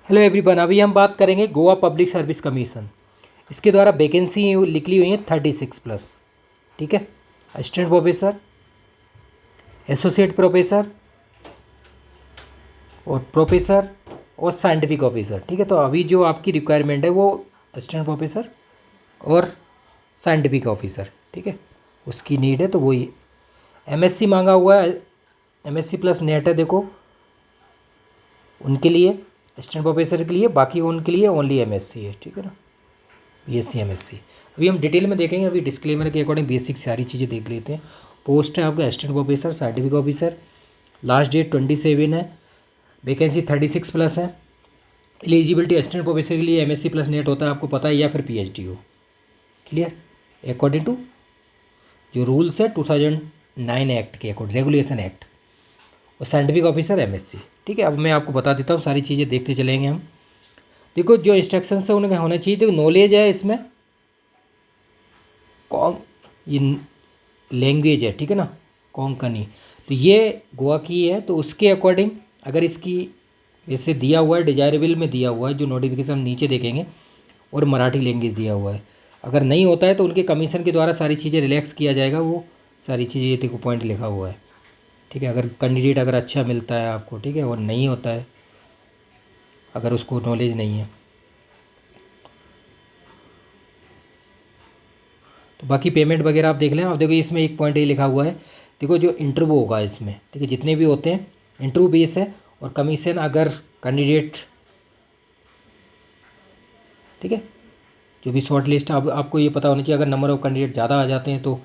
Hello everyone, अभी हम बात करेंगे गोवा पब्लिक सर्विस कमीशन। इसके द्वारा वैकेंसी निकली हुई है 36+। ठीक है, असिस्टेंट प्रोफेसर, एसोसिएट प्रोफेसर और प्रोफेसर और साइंटिफिक ऑफिसर। ठीक है, तो अभी जो आपकी रिक्वायरमेंट है वो असिस्टेंट प्रोफेसर और साइंटिफिक ऑफिसर। ठीक है, उसकी नीड है, तो वही एमएससी मांगा हुआ है। एमएससी प्लस नेट है, देखो उनके लिए, असिस्टेंट प्रोफेसर के लिए, बाकी उनके लिए ओनली एमएससी है। ठीक है ना, बीएससी एमएससी। अभी हम डिटेल में देखेंगे, अभी डिस्क्लेमर के अकॉर्डिंग बेसिक सारी चीज़ें देख लेते हैं। पोस्ट है आपका assistant professor scientific officer, last date 27 है, वैकेंसी 36+ है। एलिजिबिलिटी असिस्टेंट प्रोफेसर के लिए एमएससी प्लस नेट होता है, आपको पता है, या फिर पीएचडी हो। क्लियर, अकॉर्डिंग टू जो रूल्स है 2009 एक्ट के अकॉर्डिंग, रेगुलेशन एक्ट। और साइंटिफिक ऑफिसर एमएससी। ठीक है, अब मैं आपको बता देता हूँ, सारी चीज़ें देखते चलेंगे हम। देखो जो इंस्ट्रक्शंस है उनका होना चाहिए। देखो नॉलेज है इसमें, कौन ये लैंग्वेज है, ठीक है ना, कोंकणी। तो ये गोवा की है, तो उसके अकॉर्डिंग अगर इसकी वैसे दिया हुआ है, डिजायरेबल में दिया हुआ है, जो नोटिफिकेशन नीचे देखेंगे, और मराठी लैंग्वेज दिया हुआ है। अगर नहीं होता है तो उनके कमीशन के द्वारा सारी चीज़ें रिलैक्स किया जाएगा, वो सारी चीज़ें ये देखो पॉइंट लिखा हुआ है। ठीक है, अगर कैंडिडेट अगर अच्छा मिलता है आपको, ठीक है, और नहीं होता है अगर उसको नॉलेज नहीं है, तो बाकी पेमेंट वगैरह आप देख लें। अब देखो इसमें एक पॉइंट ये लिखा हुआ है, देखो जो इंटरव्यू होगा इसमें, ठीक है, जितने भी होते हैं इंटरव्यू बेस है, और कमीशन अगर कैंडिडेट, ठीक है, जो भी शॉर्ट लिस्ट, अब आपको ये पता होना चाहिए, अगर नंबर ऑफ़ कैंडिडेट ज़्यादा आ जाते हैं तो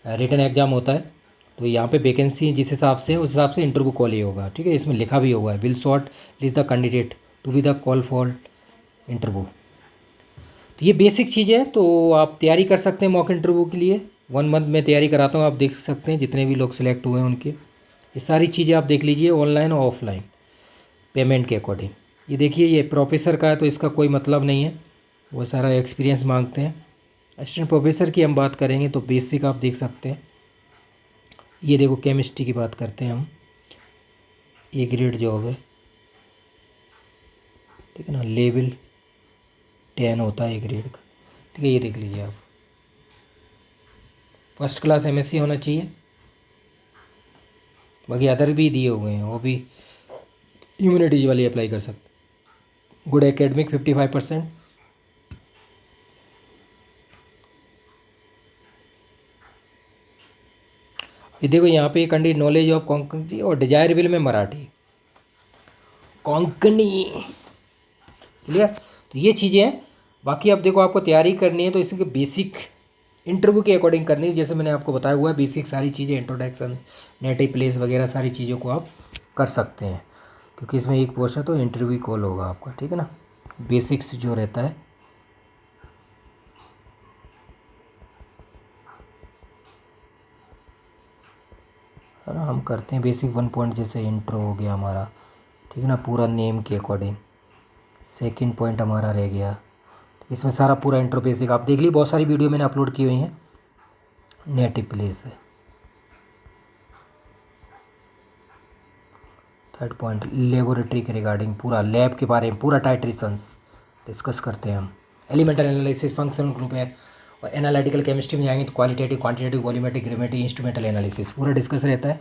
रिटन एग्जाम होता है। तो यहाँ पे वैकेंसी जिस हिसाब से है उस हिसाब से इंटरव्यू कॉल ही होगा। ठीक है, इसमें लिखा भी हुआ है, will short list the candidate to be the call for interview. तो ये बेसिक चीज़ है, तो आप तैयारी कर सकते हैं मॉक इंटरव्यू के लिए। 1 मंथ में तैयारी कराता हूँ, आप देख सकते हैं जितने भी लोग सिलेक्ट हुए हैं उनके, ये सारी चीज़ें आप देख लीजिए, ऑनलाइन और ऑफलाइन पेमेंट के अकॉर्डिंग। ये देखिए, ये प्रोफेसर का है तो इसका कोई मतलब नहीं है, वो सारा एक्सपीरियंस मांगते हैं। असिस्टेंट प्रोफेसर की हम बात करेंगे तो बेसिक आप देख सकते हैं। ये देखो केमिस्ट्री की बात करते हैं हम, ए ग्रेड जॉब है, ठीक है ना, लेवल 10 होता है ए ग्रेड का। ठीक है, ये देख लीजिए आप, फर्स्ट क्लास एमएससी होना चाहिए। बाकी अदर भी दिए हुए हैं, वो भी ह्यूमैनिटीज वाली अप्लाई कर सकते। Good academic 55%। ये देखो यहाँ पे कंडी नॉलेज ऑफ कोंकणी और डिजायरेबल में मराठी कोंकणी। क्लियर, तो ये चीज़ें हैं। बाकी अब देखो आपको तैयारी करनी है तो इसके बेसिक इंटरव्यू के अकॉर्डिंग करनी है, जैसे मैंने आपको बताया हुआ है, बेसिक सारी चीज़ें, इंट्रोडक्शन, नेटिव प्लेस वगैरह सारी चीज़ों को आप कर सकते हैं, क्योंकि इसमें एक पोर्शन तो इंटरव्यू कॉल होगा आपका। ठीक है ना, बेसिक्स जो रहता है ना, हम करते हैं बेसिक 1 पॉइंट, जैसे इंट्रो हो गया हमारा, ठीक है ना, पूरा नेम के अकॉर्डिंग। सेकंड पॉइंट हमारा रह गया, इसमें सारा पूरा इंट्रो बेसिक आप देख ली, बहुत सारी वीडियो मैंने अपलोड की हुई हैं। नेटिव प्लेस है। थर्ड पॉइंट लेबोरेटरी के रिगार्डिंग, पूरा लैब के बारे में पूरा टाइट्रेशंस डिस्कस करते हैं हम। एलिमेंटल एनालिसिस, फंक्शनल ग्रुप है, और एनालिटिकल केमिस्ट्री में जाएंगे तो qualitative, quantitative, volumetric, gravimetric, instrumental analysis पूरा डिस्कस रहता है।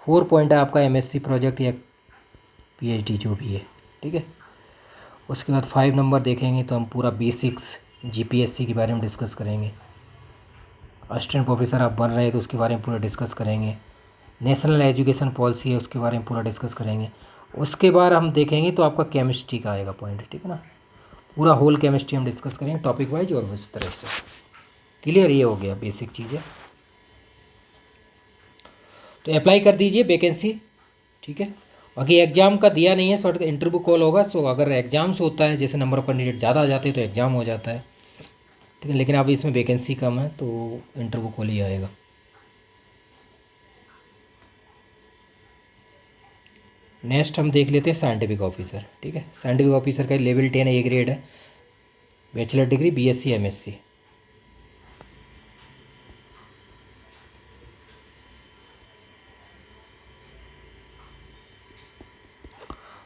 4 पॉइंट है आपका एमएससी प्रोजेक्ट या पीएचडी जो भी है। ठीक है, उसके बाद 5 नंबर देखेंगे तो हम पूरा बेसिक्स जीपीएससी के बारे में डिस्कस करेंगे। असिस्टेंट प्रोफेसर आप बन रहे हैं तो उसके बारे में पूरा डिस्कस करेंगे। नेशनल एजुकेशन पॉलिसी है, उसके बारे में पूरा डिस्कस करेंगे। उसके बाद हम देखेंगे तो आपका केमिस्ट्री का आएगा पॉइंट, ठीक है ना, पूरा होल केमिस्ट्री हम डिस्कस करेंगे टॉपिक वाइज, और उस तरह से। क्लियर, ये हो गया बेसिक चीज़ें। तो अप्लाई कर दीजिए वैकेंसी, ठीक है। बाकी एग्ज़ाम का दिया नहीं है, शॉर्ट इंटरव्यू कॉल होगा। सो अगर एग्ज़ाम्स होता है, जैसे नंबर ऑफ कैंडिडेट ज़्यादा आ जाते हैं तो एग्ज़ाम हो जाता है, ठीक है, लेकिन अब इसमें वैकेंसी कम है तो इंटरव्यू कॉल ही आएगा। नेक्स्ट हम देख लेते हैं साइंटिफिक ऑफिसर। ठीक है, साइंटिफिक ऑफिसर का लेवल 10 ए ग्रेड है, बैचलर डिग्री बीएससी एमएससी।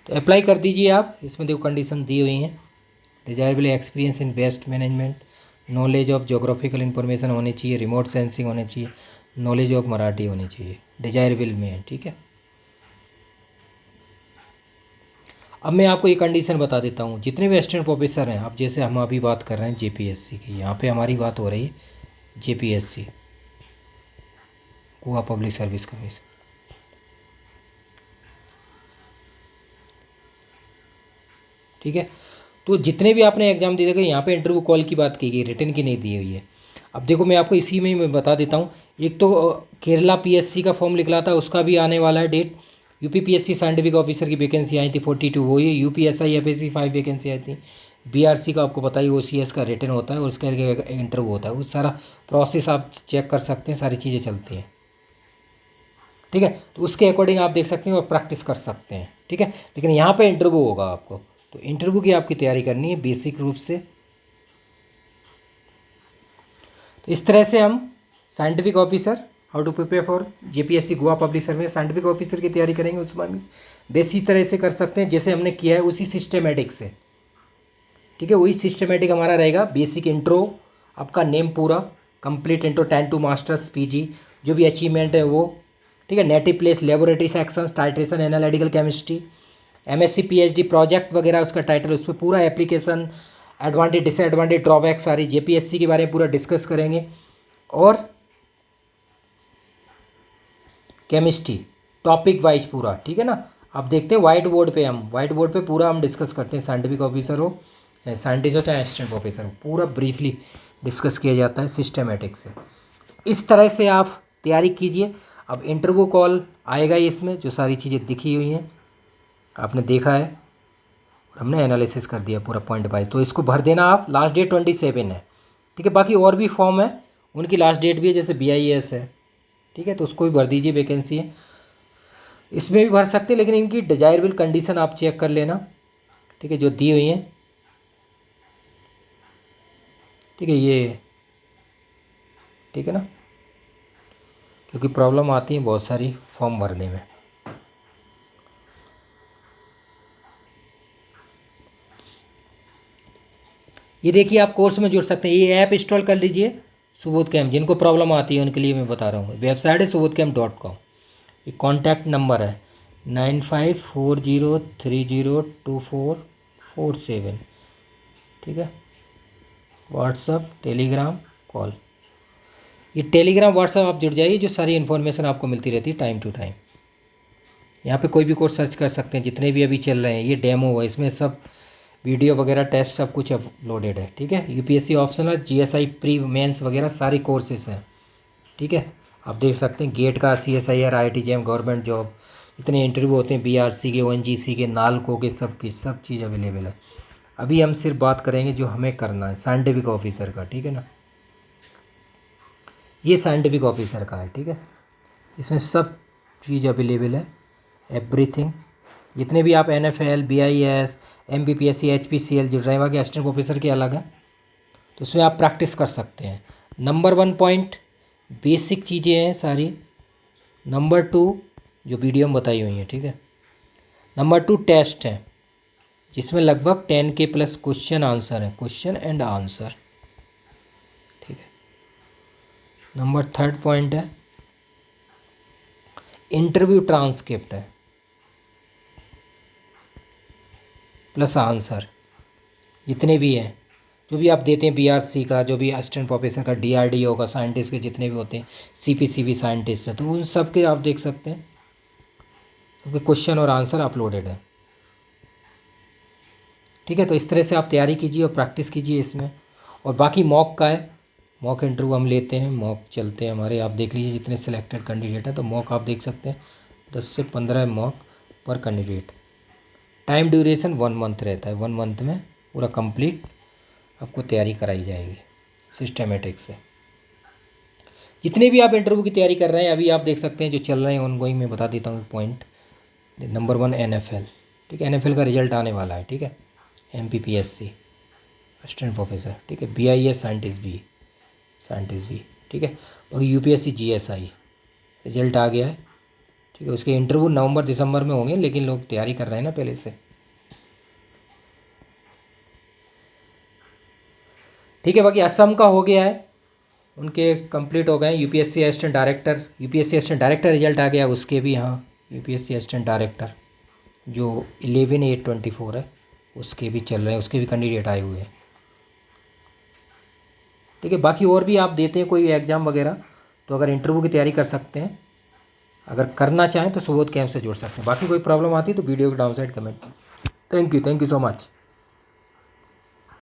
तो अप्लाई कर दीजिए आप। इसमें देखो कंडीशन दी हुई हैं, desirable experience in best management, knowledge of geographical information होनी चाहिए, रिमोट सेंसिंग होनी चाहिए, नॉलेज ऑफ मराठी होनी चाहिए, डिजायरेबल में है, ठीक है। अब मैं आपको ये कंडीशन बता देता हूँ, जितने भी असिस्टेंट प्रोफेसर हैं, अब जैसे हम अभी बात कर रहे हैं जेपीएससी की, यहाँ पे हमारी बात हो रही है JPSC, Goa public service commission, ठीक है। तो जितने भी आपने एग्जाम दे देगा, यहाँ पे इंटरव्यू कॉल की बात की गई, रिटर्न की नहीं दी हुई है। अब देखो मैं आपको इसी में ही मैं बता देता हूँ। एक तो केरला पीएससी का फॉर्म निकला था, उसका भी आने वाला है date. UP PSC scientific officer की वैकेंसी आई थी 42, वो ही यूपीएसआई एफएससी 5 वैकेंसी आई थी। बीआरसी का आपको पता ही ओसीएस का रिटर्न होता है और उसका इंटरव्यू होता है, उस सारा प्रोसेस आप चेक कर सकते हैं, सारी चीज़ें चलती हैं, ठीक है। तो उसके अकॉर्डिंग आप देख सकते हैं और प्रैक्टिस कर सकते हैं, ठीक है। लेकिन यहाँ पे इंटरव्यू होगा आपको, तो इंटरव्यू की आपकी तैयारी करनी है बेसिक रूप से। तो इस तरह से हम scientific officer, how to prepare for JPSC Goa public service, scientific officer की तैयारी करेंगे। उसमें हम बेसिक तरह से कर सकते हैं जैसे हमने किया है, उसी सिस्टमेटिक से, ठीक है। वही सिस्टमेटिक हमारा रहेगा। बेसिक इंट्रो, आपका नेम पूरा complete intro, 10 to masters PG, जो भी अचीवमेंट है वो, ठीक है। Native place, laboratory sections, titration, analytical chemistry, MSc PhD, project वगैरह उसका टाइटल, उस पर पूरा एप्लीकेशन, एडवांटेज डिसएडवांटेज ड्रॉबैक, सारी जेपीएससी के बारे में पूरा डिस्कस करेंगे। और केमिस्ट्री टॉपिक वाइज पूरा, ठीक है ना। अब देखते हैं वाइट बोर्ड पे, हम वाइट बोर्ड पे पूरा हम डिस्कस करते हैं, साइंटिफिक ऑफिसर हो चाहे साइंटिस्ट हो चाहे असिस्टेंट प्रोफेसर हो, पूरा ब्रीफली डिस्कस किया जाता है सिस्टमेटिक से। इस तरह से आप तैयारी कीजिए। अब इंटरव्यू कॉल आएगा ही इसमें, जो सारी चीज़ें दिखी हुई हैं आपने देखा है और हमने एनालिसिस कर दिया पूरा पॉइंट वाइज। तो इसको भर देना आप, लास्ट डेट 27 है, ठीक है। बाकी और भी फॉर्म है, उनकी लास्ट डेट भी है, जैसे बीआईएस है, ठीक है। तो उसको भी भर दीजिए, वैकेंसी है, इसमें भी भर सकते हैं। लेकिन इनकी डिजायरेबल कंडीशन आप चेक कर लेना, ठीक है, जो दी हुई हैं, ठीक है, ये, ठीक है ना, क्योंकि प्रॉब्लम आती है बहुत सारी फॉर्म भरने में। ये देखिए आप कोर्स में जुड़ सकते हैं, ये ऐप इंस्टॉल कर लीजिए, सुबोध कैम्प। जिनको प्रॉब्लम आती है उनके लिए मैं बता रहा हूँ। वेबसाइट है subodhcamp.com, ये कॉन्टैक्ट नंबर है 9540302447, ठीक है। व्हाट्सअप, टेलीग्राम, कॉल, ये टेलीग्राम व्हाट्सअप आप जुड़ जाइए, जो सारी इन्फॉर्मेशन आपको मिलती रहती है टाइम टू टाइम। यहाँ पे कोई भी कोर्स सर्च कर सकते हैं, जितने भी अभी चल रहे हैं। ये डेमो है, इसमें सब वीडियो वगैरह, टेस्ट सब कुछ अपलोडेड है, ठीक है। UPSC optional, GSI pre mains वगैरह सारी कोर्सेज हैं, ठीक है। आप देख सकते हैं गेट का, CSIR, IIT JAM, government job, इतने इंटरव्यू होते हैं, बीआरसी के, ओएनजीसी के, नालको के, सब की सब चीज़ अवेलेबल है। अभी हम सिर्फ बात करेंगे जो हमें करना है साइंटिफिक ऑफिसर का, ठीक है ना। ये साइंटिफिक ऑफिसर का है, ठीक है। इसमें सब चीज़ अवेलेबल है, एवरीथिंग। जितने भी आप एनएफएल, बीआईएस, एमपीपीएससी, एचपीसीएल, जो ड्राइवर के असिस्टेंट प्रोफेसर के अलग है, तो उसमें आप प्रैक्टिस कर सकते हैं। नंबर 1 पॉइंट बेसिक चीज़ें हैं सारी। नंबर 2 जो वीडियो में बताई हुई हैं, ठीक है। नंबर 2 टेस्ट है, जिसमें लगभग 10 के प्लस क्वेश्चन आंसर है, क्वेश्चन एंड आंसर, ठीक है। नंबर 3 पॉइंट है इंटरव्यू ट्रांसक्रिप्ट है प्लस आंसर, जितने भी हैं, जो भी आप देते हैं बीआरसी का, जो भी असिस्टेंट प्रोफेसर का, डीआरडीओ का, साइंटिस्ट के जितने भी होते हैं, सीपीसीबी साइंटिस्ट है, तो उन सब के आप देख सकते हैं, सबके क्वेश्चन और आंसर अपलोडेड है, ठीक है। तो इस तरह से आप तैयारी कीजिए और प्रैक्टिस कीजिए इसमें। और बाकी मॉक का है, मॉक इंटरव्यू हम लेते हैं, मॉक चलते हैं हमारे, आप देख लीजिए जितने सिलेक्टेड कैंडिडेट हैं, तो मॉक आप देख सकते हैं 10 से 15 मॉक पर कैंडिडेट। टाइम ड्यूरेशन 1 मंथ रहता है, 1 मंथ में पूरा कंप्लीट आपको तैयारी कराई जाएगी सिस्टमेटिक से। जितने भी आप इंटरव्यू की तैयारी कर रहे हैं, अभी आप देख सकते हैं जो चल रहे हैं ऑन गोइंग, मैं बता देता हूँ पॉइंट। नंबर 1 एनएफएल, ठीक है, एनएफएल का रिजल्ट आने वाला है, ठीक है। एमपीपीएससी असिस्टेंट प्रोफेसर, ठीक है। बीआईएस साइंटिस्ट भी, ठीक है। बाकी यूपीएससी जीएसआई रिजल्ट आ गया है, ठीक है। उसके इंटरव्यू नवंबर दिसंबर में होंगे, लेकिन लोग तैयारी कर रहे हैं ना पहले से। ठीक है, बाकी असम का हो गया है, उनके कंप्लीट हो गए। यूपीएससी असिस्टेंट डायरेक्टर रिजल्ट आ गया उसके भी। हाँ, यूपीएससी असिस्टेंट डायरेक्टर जो 11/8/24 है, उसके भी चल रहे हैं, उसके भी कैंडिडेट आए हुए हैं। ठीक है, बाकी और भी आप देते हैं कोई एग्ज़ाम वगैरह, तो अगर इंटरव्यू की तैयारी कर सकते हैं, अगर करना चाहें तो सुबोध कैंप से जुड़ सकते हैं। बाकी कोई प्रॉब्लम आती है तो वीडियो के down side comment. Thank you so much.